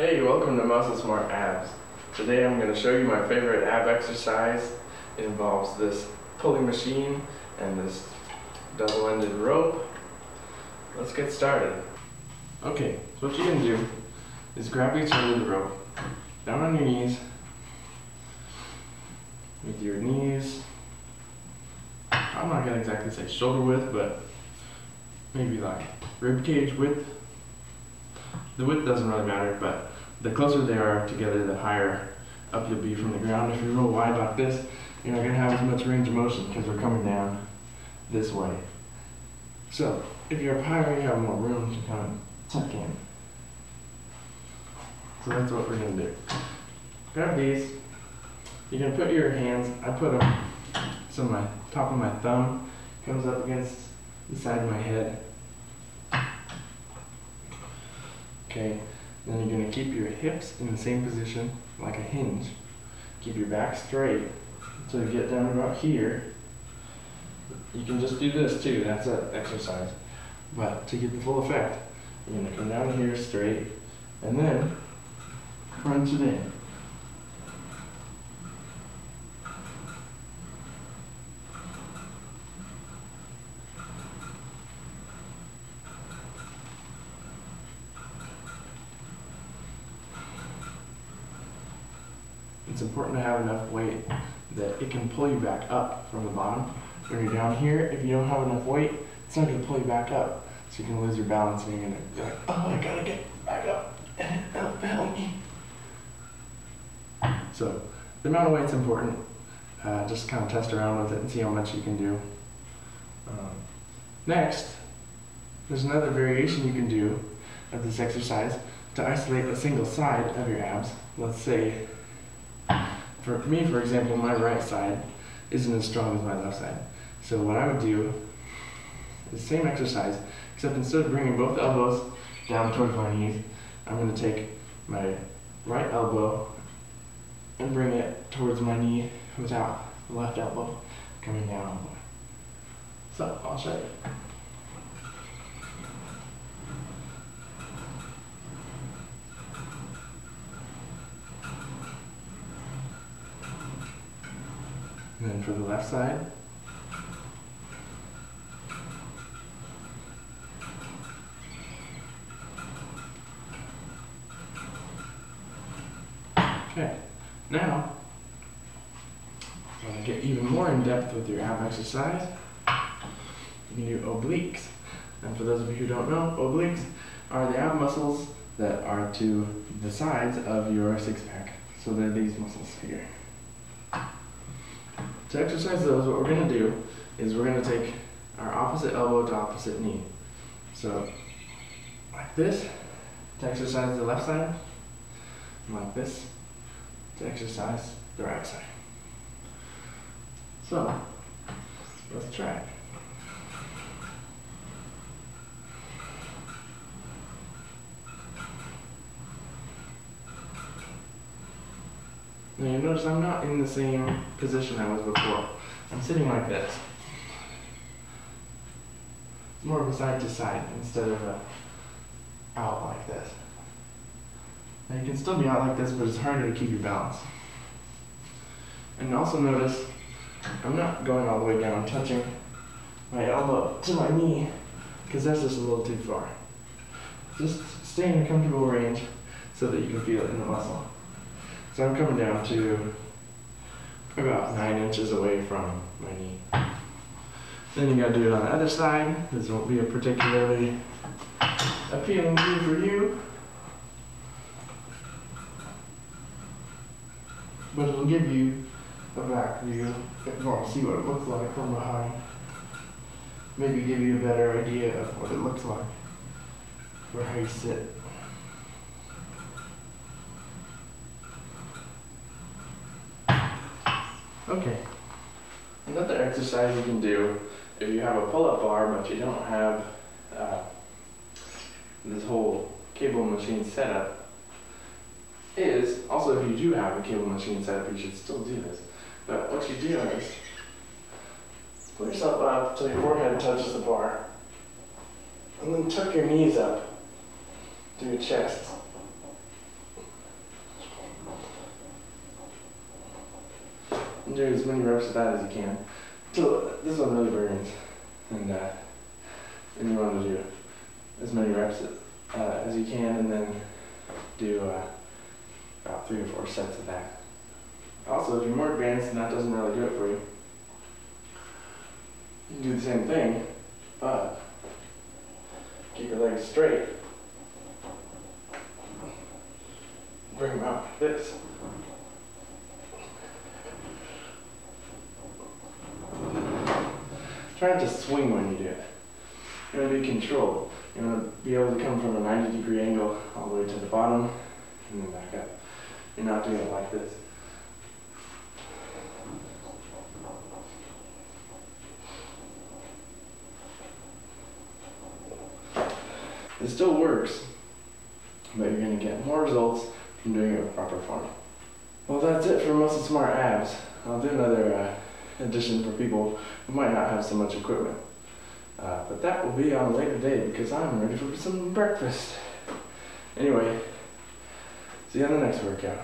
Hey, welcome to Muscle Smart Abs. Today I'm going to show you my favorite ab exercise. It involves this pulley machine and this double-ended rope. Let's get started. Okay, so what you're going to do is grab each end of the rope, down on your knees, with your knees, I'm not going to exactly say shoulder width, but maybe like rib cage width. The width doesn't really matter, but the closer they are together, the higher up you'll be from the ground. If you're real wide like this, you're not going to have as much range of motion because we're coming down this way. So if you're up higher, you have more room to kind of tuck in. So that's what we're going to do. Grab these. You're going to put your hands, I put them so my top of my thumb comes up against the side of my head. Okay, then you're going to keep your hips in the same position like a hinge. Keep your back straight until you get down about here. You can just do this too, that's an exercise. But to get the full effect, you're going to come down here straight and then crunch it in. It's important to have enough weight that it can pull you back up from the bottom. When you're down here, if you don't have enough weight, it's not going to pull you back up. So you can lose your balance and you're going to be like, oh, I gotta get back up. Help me. So the amount of weight's important. Just kind of test around with it and see how much you can do. Next, there's another variation you can do of this exercise to isolate a single side of your abs. Let's say, for me, for example, my right side isn't as strong as my left side. So what I would do is the same exercise, except instead of bringing both elbows down towards my knees, I'm going to take my right elbow and bring it towards my knee without the left elbow coming down all the way. So I'll show you. And then for the left side, okay, now I'm going to get even more in depth with your ab exercise. You can do obliques. And for those of you who don't know, obliques are the ab muscles that are to the sides of your six-pack. So they're these muscles here. To exercise those, what we're going to do is we're going to take our opposite elbow to opposite knee. So, like this, to exercise the left side, and like this, to exercise the right side. So, let's try it. Now you notice I'm not in the same position I was before. I'm sitting like this. It's more of a side to side instead of a out like this. Now you can still be out like this, but it's harder to keep your balance. And also notice I'm not going all the way down, touching my elbow to my knee, because that's just a little too far. Just stay in a comfortable range so that you can feel it in the muscle. So I'm coming down to about 9 inches away from my knee. Then you gotta do it on the other side. This won't be a particularly appealing view for you, but it'll give you a back view if you want to see what it looks like from behind. Maybe give you a better idea of what it looks like for how you sit. Okay, another exercise you can do if you have a pull-up bar but you don't have this whole cable machine setup is, also if you do have a cable machine setup, you should still do this. But what you do is pull yourself up till your forehead touches the bar, and then tuck your knees up to your chest. do as many reps of that as you can. So this one really burns, and you want to do as many reps as you can, and then do about 3 or 4 sets of that. Also, if you're more advanced and that doesn't really do it for you, you can do the same thing, but keep your legs straight. Bring them out like this. Try not to swing when you do it. You want to be controlled. You want to be able to come from a 90-degree angle all the way to the bottom and then back up. You're not doing it like this. It still works, but you're going to get more results from doing it with proper form. Well, that's it for Muscle Smart Abs. I'll do another edition for people who might not have so much equipment. But that will be on a later day because I'm ready for some breakfast. Anyway, see you on the next workout.